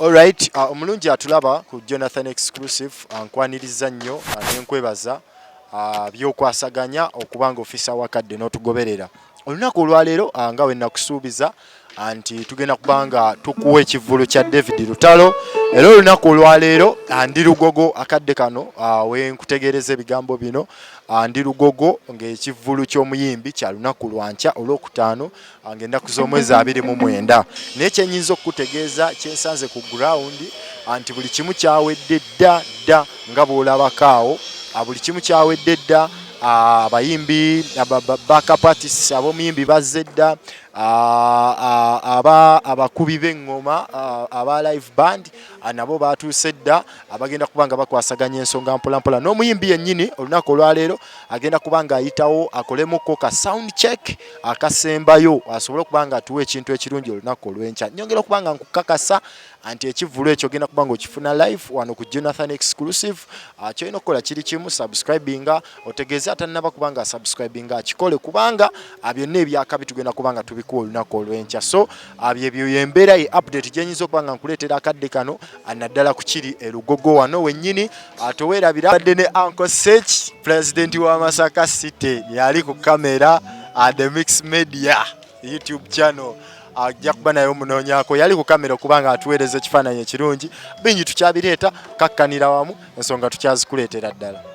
Alright, omulungi atulaba ku Jonathan Exclusive nkwaniriza nnyo nenkwebaza byokwasaganya okubanga ofisa wakadde n'otugoberera. Olunaku olwaleero nga we nakusuubiza anti tugenda kubanga tukuwa ekivvulu kya David Lutalo. Era olunaku olwaleero ndi lugogo akadde kano we nkutegereza ebigambo bino ndi lugogo ng'ekivvulu ky'omuyimbi kya lunaku lwankya olwokutaano ng'ennaku z'omwezi 29. Naye kyenyinza okukutegeeza kyensanze ku ground anti buli kimu kyawedde dda nga bw'olabako awo. Buli kimu kyawedde dda, abayimbi backup artists ab'omuyimbi bazze dda, abakubi b'eŋŋoma aba live band nabo batuuse dda abagenda kubanga bakwasaganya ensonga mpolampola. N'omuyimbi yennyini olunaku olwaleero agenda kubanga ayitawo akolemuko ka sound check akasembayo asobole okubanga atuwa ekintu ekirungi olunaku olw'enkya. Nnyongera okubanga nkukakasa anti ekivvulu ekyo ogenda kubanga okifuna live wano ku Jonathan Exclusive. Kyolina okukola kiri kimu, subscribinga, otegeeze atannaba kubanga subscribinga akikole kubanga byonna ebyakabi tugenda kubanga tubikuwa olunaku olw'enkya. So byebyo yembeera ye update gyenyinza okubanga nkuleetera akadde kano naddala ku kiri elugogo wano wennyini. Toweerabira badde ne Uncle Sech, President wa Masaka City, yali ku kamera The Mix Media YouTube channel. Ajja kuba naye omunoonyaako yali ku kamera okubanga atuweereza ekifaananyi ekirungi. Bingi tukyabireeta kakkanira wamu ensonga tukyazikuleetera ddala.